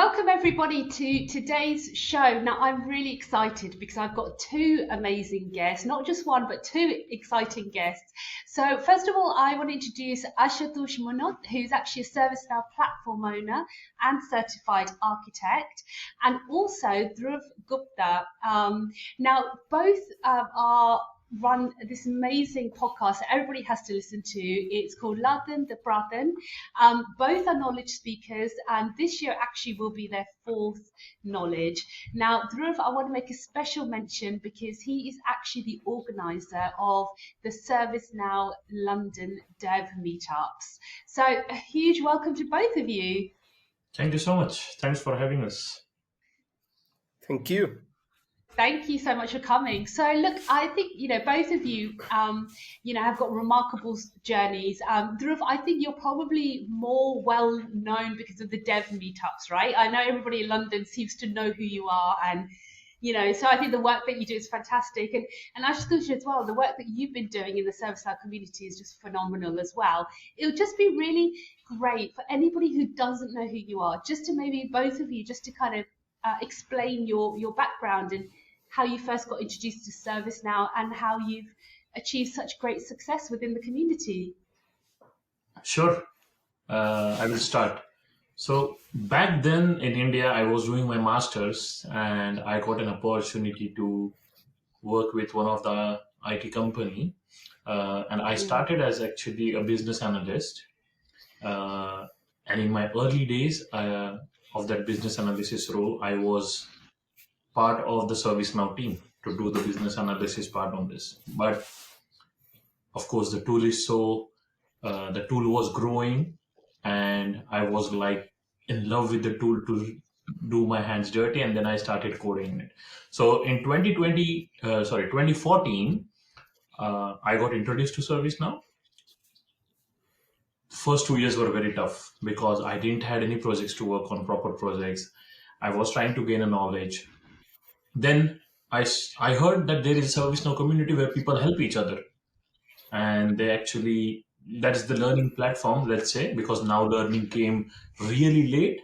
welcome everybody to today's show. Now, I'm really excited because I've got two amazing guests, not just one, but two exciting guests. So first of all, I want to introduce Ashutosh and Munot, who's actually a ServiceNow platform owner and certified architect, and also Dhruv Gupta. Now, both run this amazing podcast that everybody has to listen to. It's called Latin de Praten. Both are knowledge speakers, and this year actually will be their fourth knowledge. Now, Dhruv, I want to make a special mention because he is actually the organizer of the ServiceNow London Dev Meetups. So a huge welcome to both of you. Thank you so much. Thanks for having us. Thank you. Thank you so much for coming. So look, I think, both of you, have got remarkable journeys. Dhruv, I think you're probably more well known because of the Dev Meetups, right? I know everybody in London seems to know who you are, and, so I think the work that you do is fantastic. And Ashutosh as well, the work that you've been doing in the ServiceNow community is just phenomenal as well. It would just be really great for anybody who doesn't know who you are, just to maybe both of you, just to kind of explain your background and how you first got introduced to ServiceNow and how you've achieved such great success within the community. Sure. I will start. So back then in India, I was doing my master's and I got an opportunity to work with one of the IT company. And I started as actually a business analyst. And in my early days of that business analysis role, I was part of the ServiceNow team to do the business analysis part on this. But of course, the tool was growing and I was like in love with the tool to do my hands dirty, and then I started coding it. So in 2014, I got introduced to ServiceNow. First 2 years were very tough because I didn't had any projects to work on, proper projects. I was trying to gain a knowledge. Then I heard that there is a ServiceNow community where people help each other, and that's the learning platform, let's say, because now learning came really late,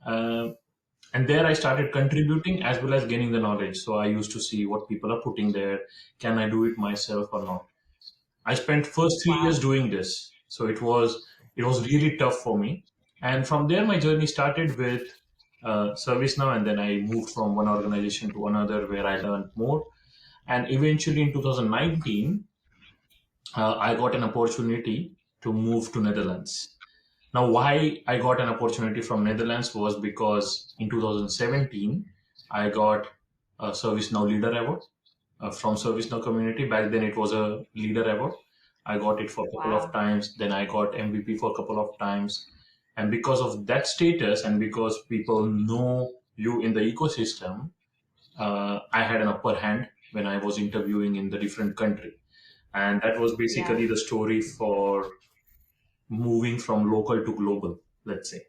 and there I started contributing as well as gaining the knowledge. So I used to see what people are putting there. Can I do it myself or not? I spent first 3 years doing this, so it was really tough for me, and from there my journey started with ServiceNow, and then I moved from one organization to another where I learned more. And eventually in 2019, I got an opportunity to move to Netherlands. Now, why I got an opportunity from Netherlands was because in 2017, I got a ServiceNow Leader Award from ServiceNow community. Back then it was a Leader Award. I got it for a couple of times. Then I got MVP for a couple of times. And because of that status and because people know you in the ecosystem, I had an upper hand when I was interviewing in the different country. And that was basically the story for moving from local to global, let's say.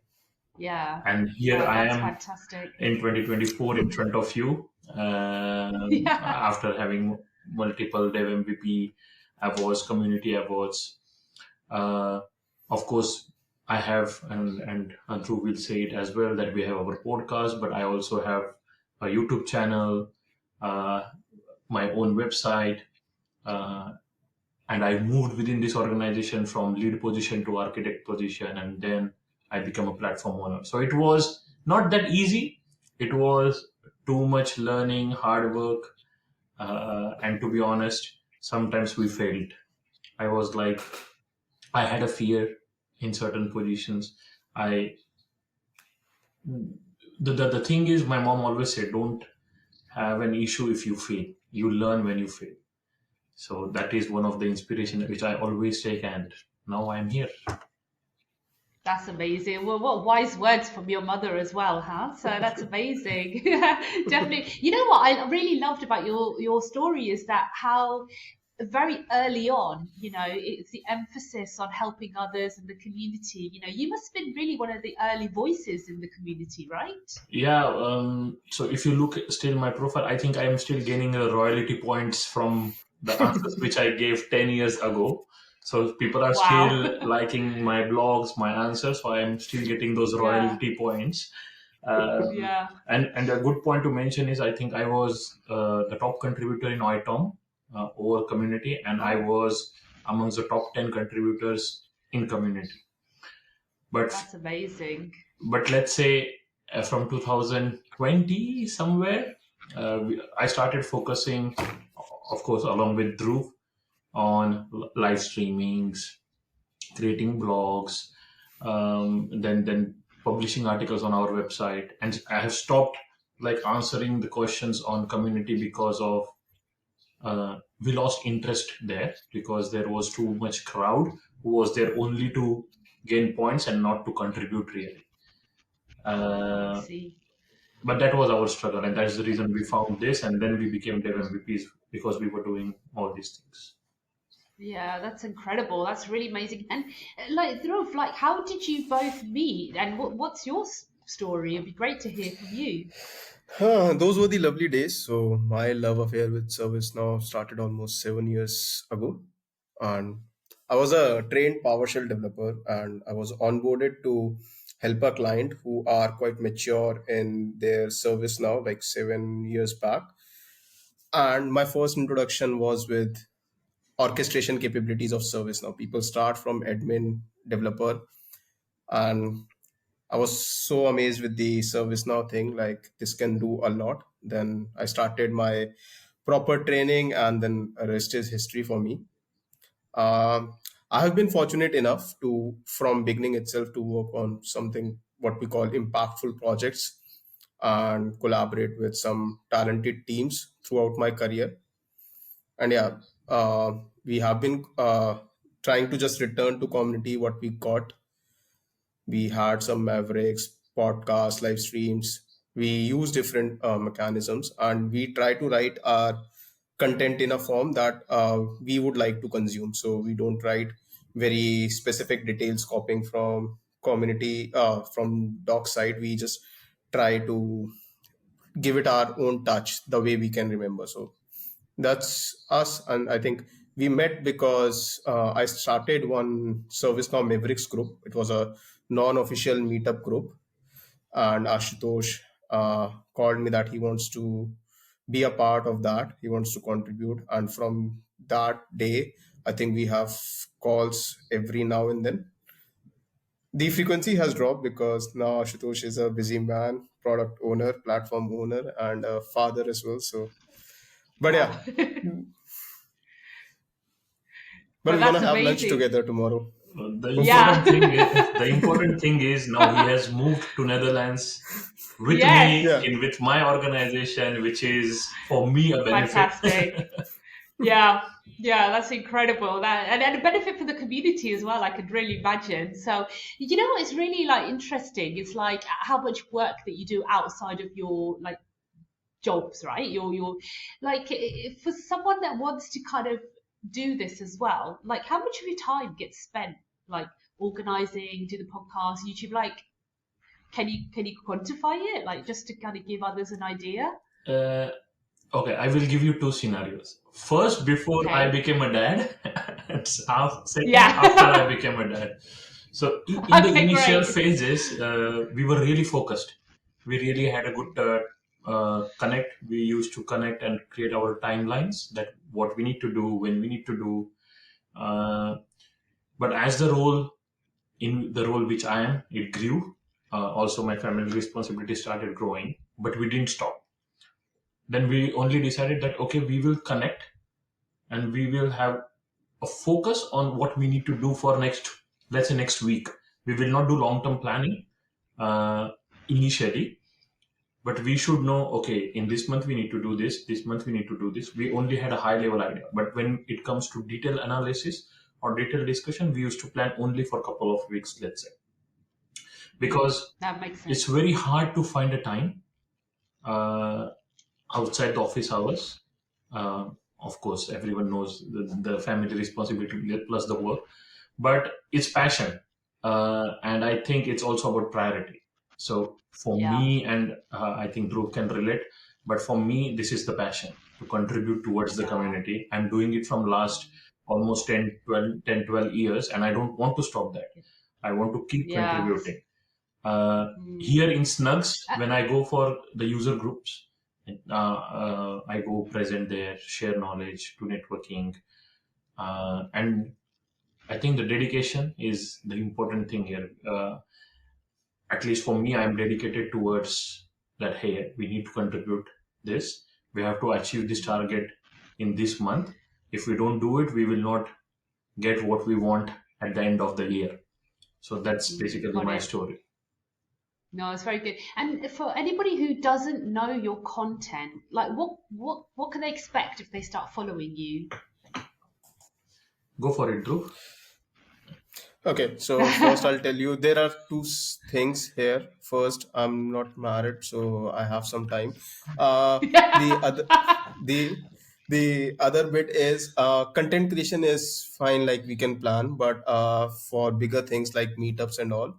Yeah. And here I am fantastic. In 2024 in front of you after having multiple DevMVP awards, community awards. Of course, I have, and Dhruv will say it as well, that we have our podcast, but I also have a YouTube channel, my own website, and I moved within this organization from lead position to architect position, and then I became a platform owner. So it was not that easy. It was too much learning, hard work, and to be honest, sometimes we failed. I was like, I had a fear in certain positions. The thing is, my mom always said, don't have an issue if you fail. You learn when you fail. So that is one of the inspiration which I always take, and now I'm here. That's amazing. Well, what wise words from your mother as well, huh? So that's amazing. Definitely. You know what I really loved about your story is that how very early on, it's the emphasis on helping others and the community. You must have been really one of the early voices in the community, right? Yeah. So if you look still my profile, I think I am still gaining royalty points from the answers which I gave 10 years ago. So people are still liking my blogs, my answers. So I'm still getting those royalty points. Yeah. And a good point to mention is I think I was the top contributor in ITOM over community, and I was amongst the top 10 contributors in community. But That's amazing. but let's say from 2020 somewhere, I started focusing, of course, along with Dhruv, on live streamings, creating blogs, then publishing articles on our website, and I have stopped like answering the questions on community because of we lost interest there because there was too much crowd who was there only to gain points and not to contribute really. I Uh, see. but that was our struggle, and that's the reason we found this, and then we became DevMVPs because we were doing all these things. Yeah, that's incredible. That's really amazing. And like Dhruv, like how did you both meet? And what's your story? It'd be great to hear from you. Those were the lovely days. So my love affair with ServiceNow started almost 7 years ago, and I was a trained PowerShell developer, and I was onboarded to help a client who are quite mature in their service now, like 7 years back. And my first introduction was with orchestration capabilities of ServiceNow. People start from admin developer, and I was so amazed with the ServiceNow thing. Like this can do a lot. Then I started my proper training, and then rest is history for me. Um, I have been fortunate enough to, from beginning itself, to work on something what we call impactful projects and collaborate with some talented teams throughout my career. And yeah, we have been trying to just return to community what we got. We had some Mavericks, podcasts, live streams. We use different mechanisms, and we try to write our content in a form that we would like to consume. So we don't write very specific details copying from community from doc side. We just try to give it our own touch the way we can remember. So that's us. And I think we met because I started one ServiceNow Mavericks group. It was a non-official meetup group, and Ashutosh called me that he wants to be a part of that. He wants to contribute, and from that day, I think we have calls every now and then. The frequency has dropped because now Ashutosh is a busy man, product owner, platform owner, and a father as well. So, but Wow. yeah, but Well, we're gonna that's have lunch amazing. together tomorrow. The Yeah. important thing is now he has moved to Netherlands with Yes. me Yeah. with my organization, which is for me a benefit. Fantastic. Yeah. Yeah, that's incredible. That and a benefit for the community as well, I could really imagine. So, it's really like interesting. It's like how much work that you do outside of your like jobs, right? Your like for someone that wants to kind of do this as well, like how much of your time gets spent like organizing, do the podcast, YouTube? Like, can you quantify it? Like just to kind of give others an idea. Uh, okay, I will give you two scenarios. First, before I Okay. became a dad, and second, after I Yeah. became a dad. So in the Okay, initial great. phases, we were really focused. We really had a good connect. We used to connect and create our timelines that what we need to do, when we need to do. Uh, but as the role which I am, it grew. Also, my family responsibility started growing, but we didn't stop. Then we only decided that okay, we will connect and we will have a focus on what we need to do for next, let's say next week. We will not do long term planning uh, initially, but we should know okay, in this month we need to do this month we need to do this. We only had a high level idea, but when it comes to detailed analysis or detailed discussion, we used to plan only for a couple of weeks, let's say, because That makes it's sense. very hard to find a time uh, outside the office hours. Uh, of course, everyone knows the family responsibility plus the work, but it's passion. And I think it's also about priority. So for Yeah. me, and I think Dhruv can relate, but for me, this is the passion to contribute towards the Yeah. community. I'm doing it from last almost 10, 12 years, and I don't want to stop that. I want to keep Yeah. contributing. Here in Snugs, when I go for the user groups, I go present there, share knowledge, do networking, and I think the dedication is the important thing here. At least for me, I'm dedicated towards that. Hey, we need to contribute this. We have to achieve this target in this month. If we don't do it, we will not get what we want at the end of the year. So that's basically Got my it. story. No, it's very good. And for anybody who doesn't know your content, like what can they expect if they start following you? Go for it, Dhruv. Okay, so first I'll tell you there are two things here. First, I'm not married, so I have some time. The other, the the other bit is content creation is fine, like we can plan, but for bigger things like meetups and all,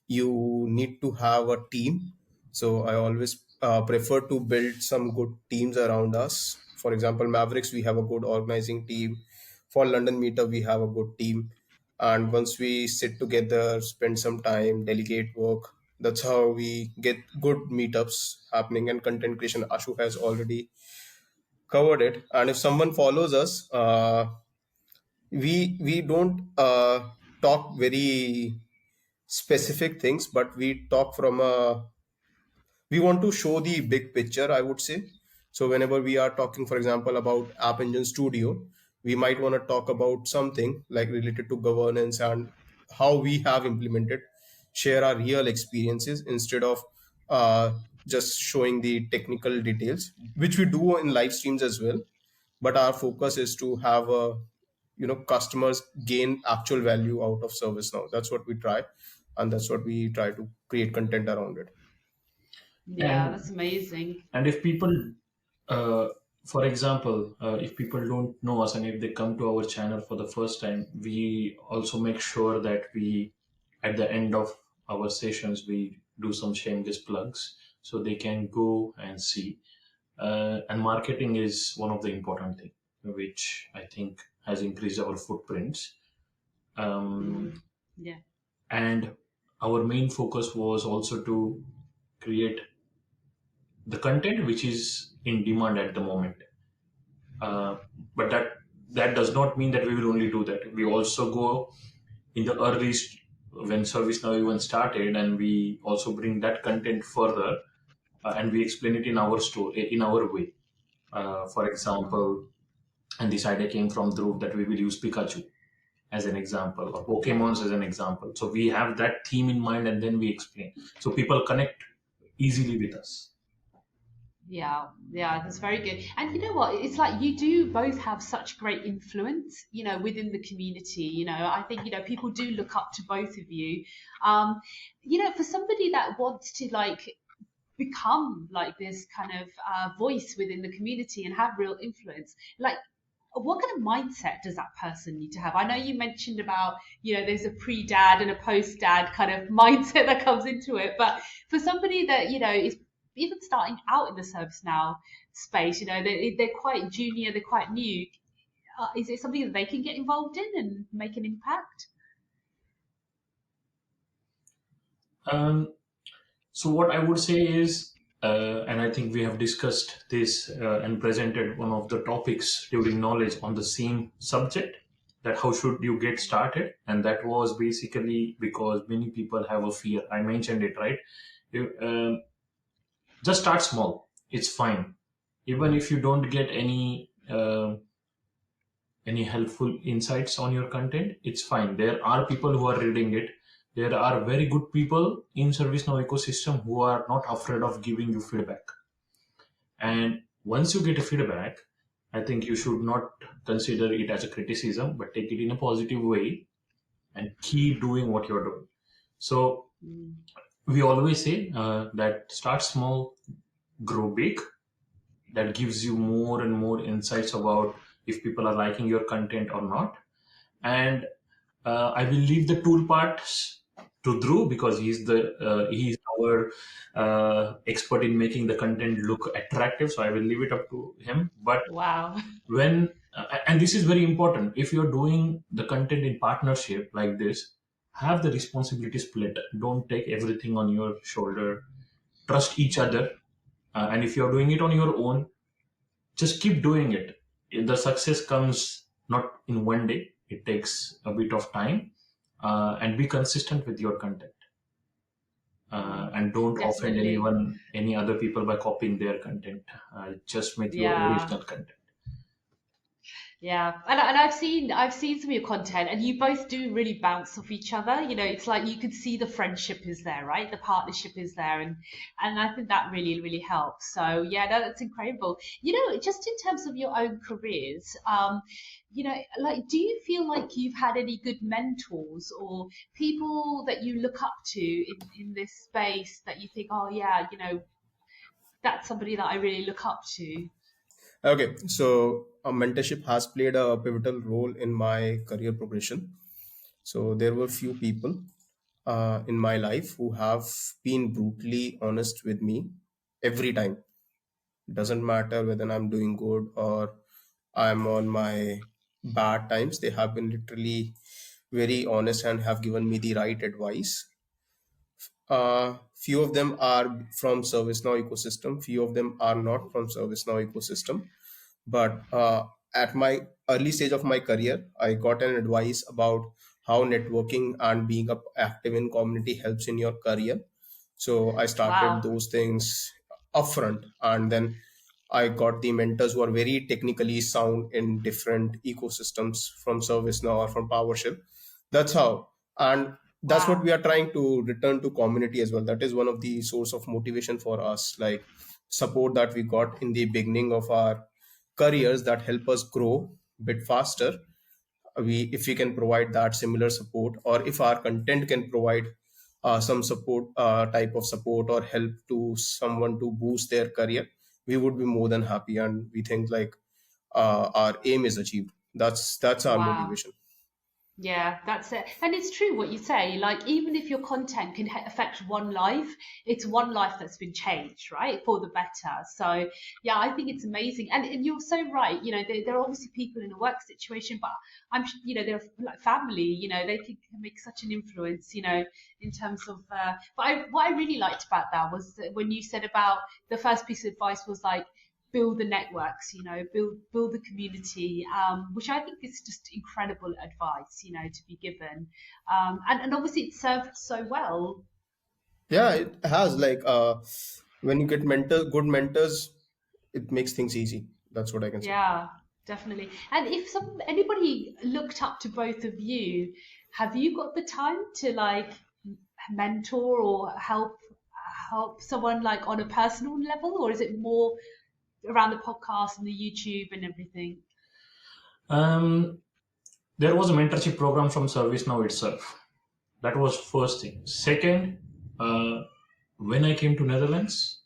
you need to have a team. So I always prefer to build some good teams around us. For example, Mavericks, we have a good organizing team. For London meetup, we have a good team. And once we sit together, spend some time, delegate work, that's how we get good meetups happening. And content creation, Ashu has already covered it. And if someone follows us, we don't talk very specific things, but we talk from a we want to show the big picture, I would say. So whenever we are talking, for example, about App Engine Studio, we might want to talk about something like related to governance and how we have implemented, share our real experiences instead of just showing the technical details, which we do in live streams as well. But our focus is to have customers gain actual value out of ServiceNow. That's what we try, and that's what we try to create content around it. Yeah, And that's amazing. and if people, for example, if people don't know us and if they come to our channel for the first time, we also make sure that we, at the end of our sessions, we do some shameless plugs so they can go and see. And marketing is one of the important things, which I think has increased our footprints. Yeah. And our main focus was also to create the content which is in demand at the moment. But that does not mean that we will only do that. We also go in the when ServiceNow even started, and we also bring that content further, and we explain it in our story, in our way. For example, and this idea came from Dhruv that we will use Pikachu as an example, or Pokemons as an example. So we have that theme in mind, and then we explain, so people connect easily with us. Yeah, that's very good. And you know what? It's like you do both have such great influence, within the community. I think, people do look up to both of you. For somebody that wants to like become like this kind of voice within the community and have real influence, like what kind of mindset does that person need to have? I know you mentioned about, there's a pre-dad and a post-dad kind of mindset that comes into it, but for somebody that, is even starting out in the ServiceNow space, they're quite junior, they're quite new. Is it something that they can get involved in and make an impact? So what I would say is, and I think we have discussed this and presented one of the topics during knowledge on the same subject, that how should you get started? And that was basically because many people have a fear. I mentioned it, right? Just start small. It's fine. Even if you don't get any helpful insights on your content, it's fine. There are people who are reading it. There are very good people in ServiceNow ecosystem who are not afraid of giving you feedback. And once you get a feedback, I think you should not consider it as a criticism, but take it in a positive way and keep doing what you're doing. So we always say that start small, grow big. That gives you more and more insights about if people are liking your content or not. And I will leave the tool parts to Dhruv, because he's our expert in making the content look attractive. So I will leave it up to him. But wow, and this is very important. If you're doing the content in partnership like this, have the responsibility split. Don't take everything on your shoulder. Trust each other. And if you're doing it on your own, just keep doing it. The success comes not in one day. It takes a bit of time. And be consistent with your content. And don't offend Definitely. any other people by copying their content. Just make your Yeah. original content. Yeah, and I've seen some of your content, and you both do really bounce off each other. It's like you can see the friendship is there, right? The partnership is there, and I think that really helps. So yeah, no, that's incredible. Just in terms of your own careers, like, do you feel like you've had any good mentors or people that you look up to in this space that you think, oh yeah, that's somebody that I really look up to? Okay, so mentorship has played a pivotal role in my career progression. So there were few people in my life who have been brutally honest with me every time. Doesn't matter whether I'm doing good or I'm on my bad times. They have been literally very honest and have given me the right advice. Few of them are from ServiceNow ecosystem. Few of them are not from ServiceNow ecosystem. But at my early stage of my career, I got an advice about how networking and being active in community helps in your career. So I started Wow. those things upfront, and then I got the mentors who are very technically sound in different ecosystems from ServiceNow or from PowerShell. That's how, and that's what Wow. we are trying to return to community as well. That is one of the source of motivation for us, like support that we got in the beginning of our careers that help us grow a bit faster. If we can provide that similar support, or if our content can provide some support, type of support or help to someone to boost their career, we would be more than happy, and we think like our aim is achieved. That's our Wow. motivation. Yeah, that's it. And it's true what you say. Like, even if your content can affect one life, it's one life that's been changed, right, for the better. So, yeah, I think it's amazing. And you're so right. There are obviously people in a work situation, but they're like family. They can make such an influence. In terms of. What I really liked about that was that when you said about the first piece of advice was like build the networks, build the community, which I think is just incredible advice, to be given. And obviously it served so well. Yeah, it has, like, when you get good mentors, it makes things easy. That's what I can say. Yeah, definitely. And if anybody looked up to both of you, have you got the time to like mentor or help someone like on a personal level, or is it more around the podcast and the YouTube and everything? Um, there was a mentorship program from ServiceNow itself. That was first thing. Second, uh, when I came to Netherlands,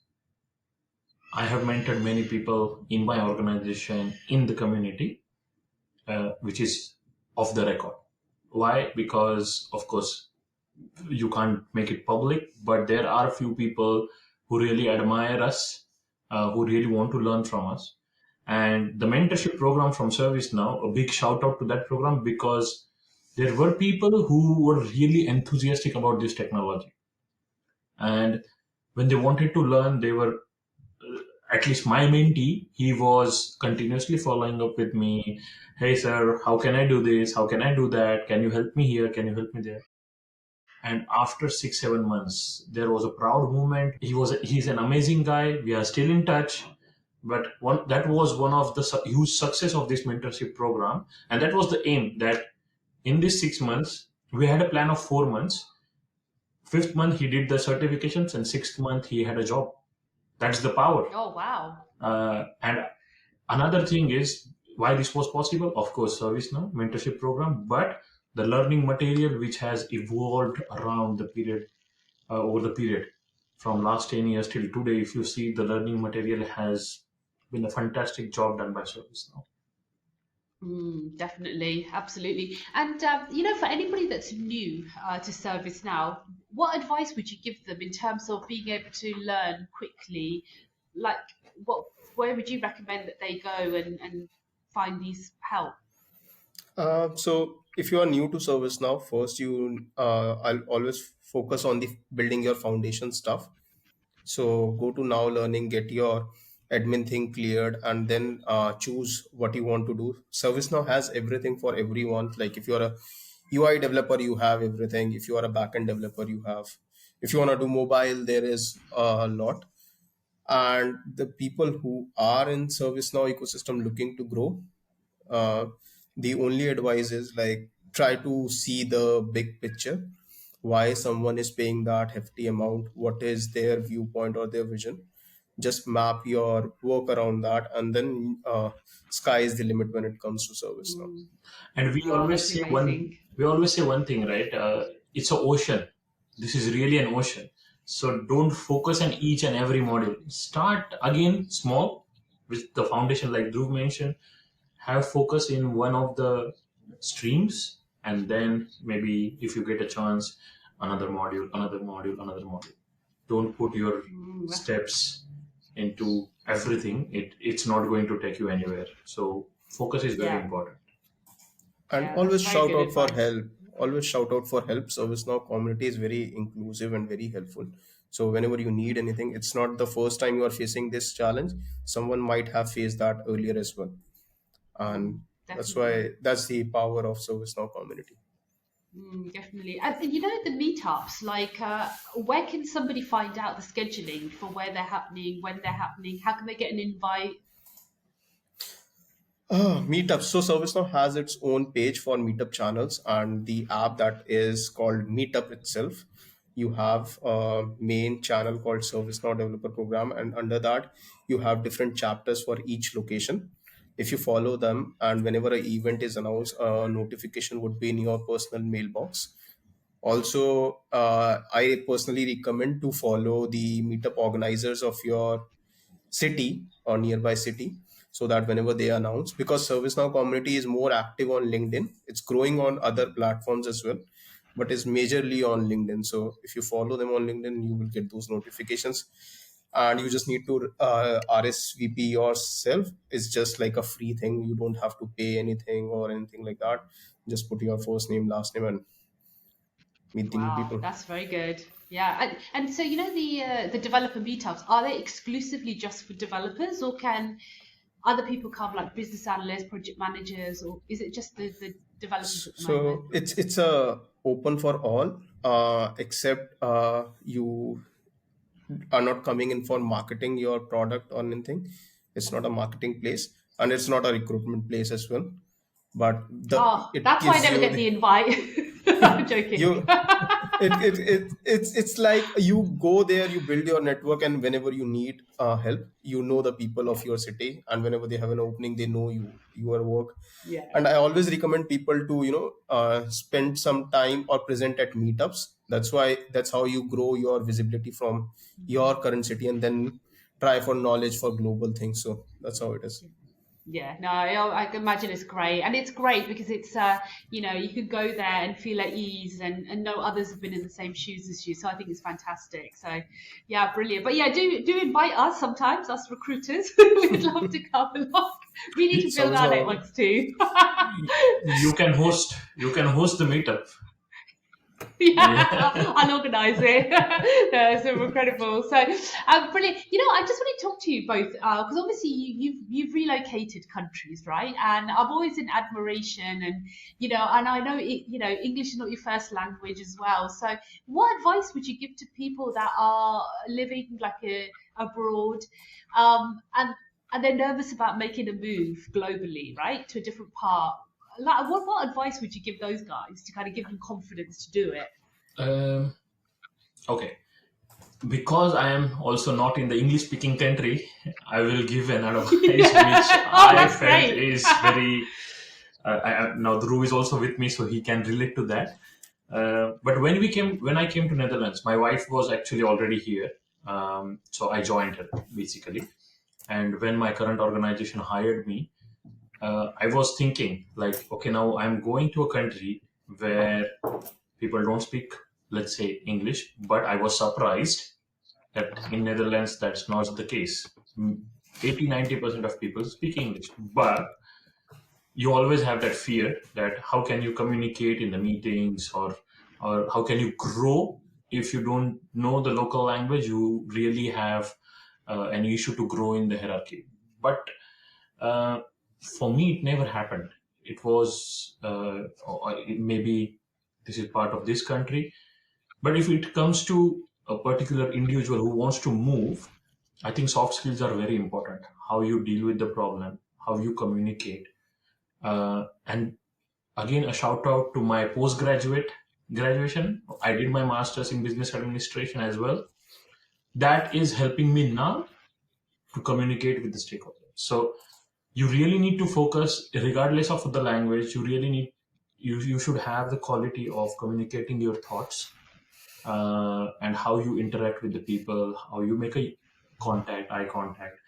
I have mentored many people in my organization, in the community, which is off the record. Why? Because, of course, you can't make it public, but there are a few people who really admire us, who really want to learn from us. And the mentorship program from ServiceNow, a big shout out to that program, because there were people who were really enthusiastic about this technology. And when they wanted to learn, they were, at least my mentee, he was continuously following up with me. Hey, sir, how can I do this? How can I do that? Can you help me here? Can you help me there? And after 6 7 months, there was a proud moment. He's an amazing guy. We are still in touch. But that was one of the huge success of this mentorship program, and that was the aim. That in these 6 months, we had a plan of 4 months. Fifth month he did the certifications, and sixth month he had a job. That's the power. Oh, wow. And another thing is why this was possible. Of course, ServiceNow mentorship program, but the learning material which has evolved around the period, over the period from last 10 years till today. If you see, the learning material has been a fantastic job done by ServiceNow. Definitely, absolutely. And for anybody that's new to ServiceNow, what advice would you give them in terms of being able to learn quickly? Like, where would you recommend that they go and find these help? So if you are new to ServiceNow, first I'll always focus on the building your foundation stuff. So go to Now Learning, get your admin thing cleared, and then choose what you want to do. ServiceNow has everything for everyone. Like if you're a UI developer, you have everything. If you are a backend developer, you have. If you want to do mobile, there is a lot. And the people who are in ServiceNow ecosystem looking to grow, uh, the only advice is like try to see the big picture, why someone is paying that hefty amount, what is their viewpoint or their vision. Just map your work around that, and then sky is the limit when it comes to service now. Mm. And Oh, that's amazing. we always say one thing, right? It's an ocean. This is really an ocean. So don't focus on each and every module. Start again small with the foundation, like Dhruv mentioned. Have focus in one of the streams, and then maybe if you get a chance, another module, another module, another module. Don't put your Mm. steps into everything. It's not going to take you anywhere. So focus is very Yeah, important. And yeah, that's always very shout good out for advice. help. Always shout out for help. ServiceNow community is very inclusive and very helpful. So whenever you need anything, it's not the first time you are facing this challenge. Someone might have faced that earlier as well. Mm, And that's definitely. why that's the power of ServiceNow community. Definitely. And you know, the meetups, like where can somebody find out the scheduling for where they're happening, when they're happening? How can they get an invite? Meetup. So ServiceNow has its own page for meetup channels, and the app that is called Meetup itself. You have a main channel called ServiceNow Developer Program, and under that, you have different chapters for each location. If you follow them, and whenever an event is announced, a notification would be in your personal mailbox. Also, I personally recommend to follow the meetup organizers of your city or nearby city, so that whenever they announce, because ServiceNow community is more active on LinkedIn, it's growing on other platforms as well, but is majorly on LinkedIn. So if you follow them on LinkedIn, you will get those notifications, and you just need to RSVP yourself. It's just like a free thing. You don't have to pay anything or anything like that. Just put your first name, last name, and meet the new Wow, people. that's very good. Yeah, and so you know the developer meetups, are they exclusively just for developers, or can other people come like business analysts, project managers, or is it just the developers at the moment? So it's open for all, except you are not coming in for marketing your product or anything. It's not a marketing place, and it's not a recruitment place as well. But Oh, it that's why I gives never you get the the invite. I'm joking. you it's like you go there, you build your network, and whenever you need help, you know the people Yeah, of your city, and whenever they have an opening, they know your work. yeah. And I always recommend people to spend some time or present at meetups. That's how you grow your visibility from your current city, and then try for knowledge for global things. So that's how it is. Yeah, no, I can imagine it's great, and it's great because it's you know, you can go there and feel at ease, and know others have been in the same shoes as you. So I think it's fantastic. So yeah, brilliant. But yeah, do invite us sometimes, us recruiters. We'd love to come along. We need to build Service our now. networks too. You can host the meetup. Yeah, Yeah. I'll organise it. That's so incredible. So, brilliant. You know, I just want to talk to you both because obviously you've relocated countries, right? And I'm always in admiration, and you know, and I know you know English is not your first language as well. So, what advice would you give to people that are living like abroad, and they're nervous about making a move globally, right, to a different part? Like, what advice would you give those guys to kind of give them confidence to do it? um, okay, because I am also not in the English speaking country, I will give an advice which Oh, I that's felt great. is very. Now Dhruv is also with me, so he can relate to that. But when I came to Netherlands, my wife was actually already here, so I joined her basically. And when my current organization hired me, I was thinking like, okay, now I'm going to a country where people don't speak, let's say, English. But I was surprised that in Netherlands that's not the case. 80-90% of people speak English, but you always have that fear that how can you communicate in the meetings, or how can you grow if you don't know the local language. You really have an issue to grow in the hierarchy. But uh, for me, it never happened. It was maybe this is part of this country, but if it comes to a particular individual who wants to move, I think soft skills are very important. How you deal with the problem, how you communicate, and again, a shout out to my postgraduate graduation. I did my master's in business administration as well. That is helping me now to communicate with the stakeholders. So you really need to focus, regardless of the language. You really need you should have the quality of communicating your thoughts, and how you interact with the people, how you make a eye contact,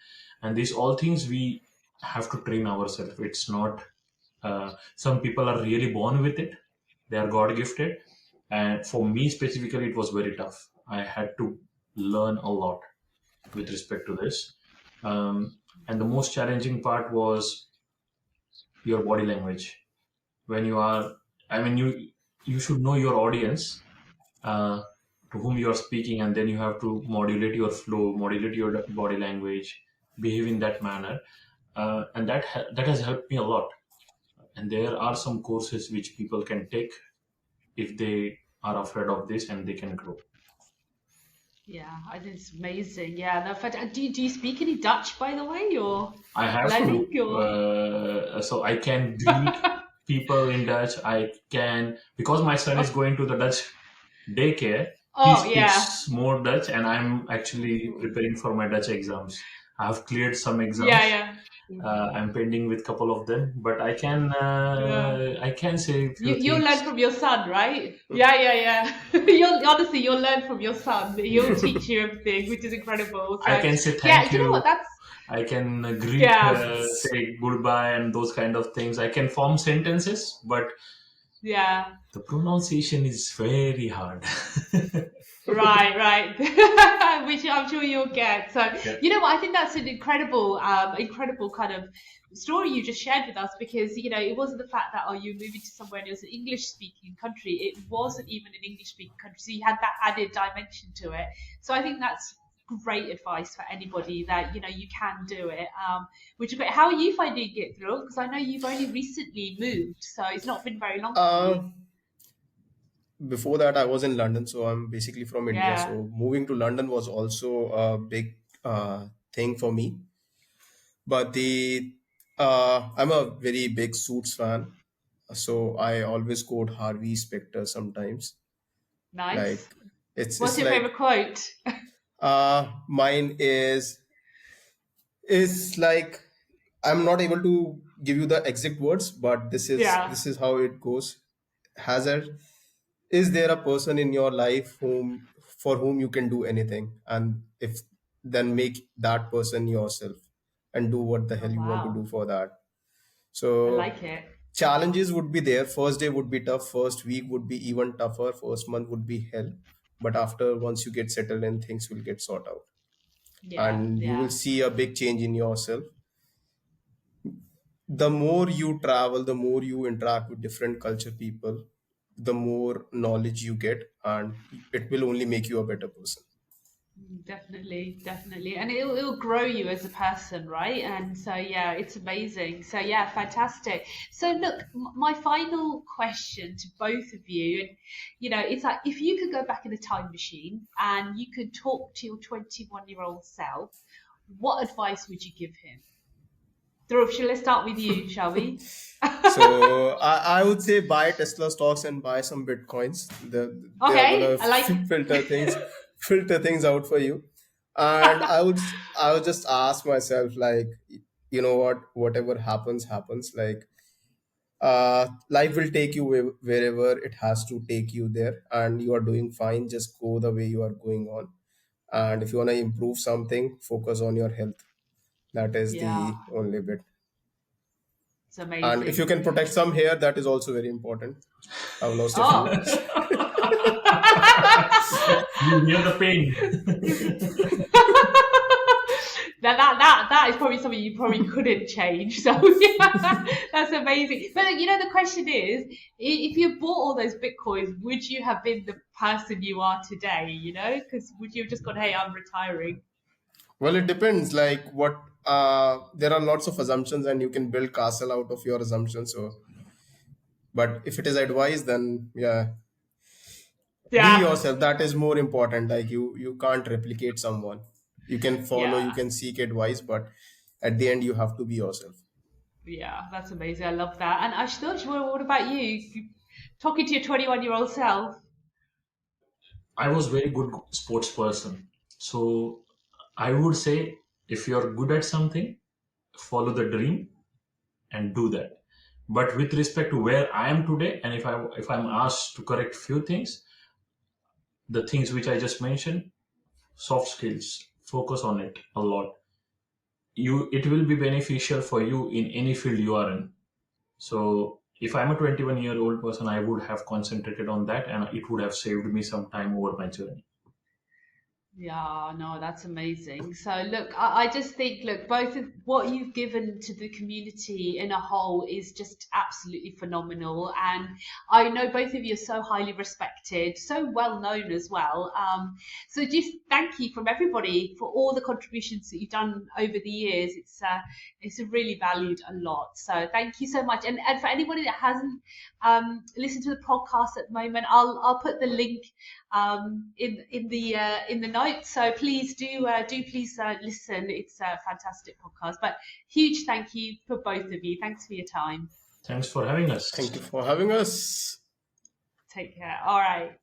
and these all things we have to train ourselves. It's not. Some people are really born with it; they are God gifted, and for me specifically, it was very tough. I had to learn a lot with respect to this, and the most challenging part was your body language. When you are, I mean, you should know your audience, uh, to whom you are speaking, and then you have to modulate your flow, modulate your body language, behave in that manner, and that has helped me a lot. And there are some courses which people can take if they are afraid of this, and they can grow. Yeah, I think it's amazing. Yeah, no, do you speak any Dutch, by the way, or I have learning, to, or? so I can greet people in Dutch. I can, because my son is Oh, going to the Dutch daycare. He oh, yeah, speaks more Dutch, and I'm actually preparing for my Dutch exams. I have cleared some yeah, exams. yeah. I'm pending with a couple of them, but Yeah. I can say a few You'll learn things. from your son, right? Yeah, yeah, yeah. You'll honestly, you'll learn from your son. He'll teach you everything, which is incredible. I So, can say yeah, thank you know what? you. That's I can greet, yeah, say goodbye, and those kind of things. I can form sentences, but yeah. the pronunciation is very hard. Right, right. Which I'm sure you'll get. So, Yeah. you know what? I think that's an incredible kind of story you just shared with us because, it wasn't the fact that, oh, you're moving to somewhere and it was an English speaking country. It wasn't even an English speaking country. So you had that added dimension to it. So I think that's great advice for anybody that, you can do it. Which is great. How are you finding it, Dhruv? Because I know you've only recently moved, so it's not been very long for you. Uh, Before that, I was in London, so I'm basically from India. Yeah, So moving to London was also a big thing for me. But I'm a very big Suits fan, so I always quote Harvey Specter sometimes. nice. Like it's What's it's your like favorite quote? mine is like I'm not able to give you the exact words, but this is Yeah. this is how it goes. Hazard, is there a person in your life whom for whom you can do anything, and if then make that person yourself and do what the Oh, hell you want to wow. do for that. I So like it. challenges would be there. First day would be tough, first week would be even tougher, first month would be hell, but after once you get settled in, things will get sorted out Yeah, and you will yeah. see a big change in yourself. The more you travel, the more you interact with different culture people, the more knowledge you get, and it will only make you a better person. Definitely, definitely. And it'll grow you as a person, right? And so, yeah, it's amazing. So, yeah, fantastic. So, look, my final question to both of you, and it's like if you could go back in a time machine and you could talk to your 21-year-old self, what advice would you give him? Dhruv, let's start with you, shall we? So I would say buy Tesla stocks and buy some bitcoins. They are gonna Okay, I like. filter things out for you. And I would just ask myself, like, you know what, whatever happens happens. Like, life will take you wherever it has to take you there, and you are doing fine. Just go the way you are going on. And if you wanna improve something, focus on your health. That is Yeah, the only bit. it's And if you amazing. can protect some hair, that is also very important. I've lost a few. Oh. You hear the pain. That is probably something you probably couldn't change. So yeah, that's amazing. But the question is, if you bought all those bitcoins, would you have been the person you are today? Because would you have just gone, "Hey, I'm retiring"? Well, it depends. Like what, there are lots of assumptions, and you can build castle out of your assumptions. So, but if it is advice, then yeah, be Yeah, yourself. That is more important. Like you can't replicate someone. You can follow, yeah, you can seek advice, but at the end, you have to be yourself. yeah. That's amazing. I love that. And Ashutosh, what about you? Talking to your 21-year-old self. I was very good sports person. So I would say if you're good at something, follow the dream and do that. But with respect to where I am today, and if I'm asked to correct few things, the things which I just mentioned, soft skills, focus on it a lot. It will be beneficial for you in any field you are in. So if I'm a 21-year-old person, I would have concentrated on that, and it would have saved me some time over my journey. Yeah, no, that's amazing. So, look, I just think, look, both of what you've given to the community in a whole is just absolutely phenomenal. And I know both of you are so highly respected, so well known as well. So just thank you from everybody for all the contributions that you've done over the years. It's really valued a lot. So thank you so much. And for anybody that hasn't listened to the podcast at the moment, I'll put the link in the notes. So please do please listen. It's a fantastic podcast. But huge thank you for both of you. Thanks for your time. Thanks for having Thank us. you for having us. Take care. All right.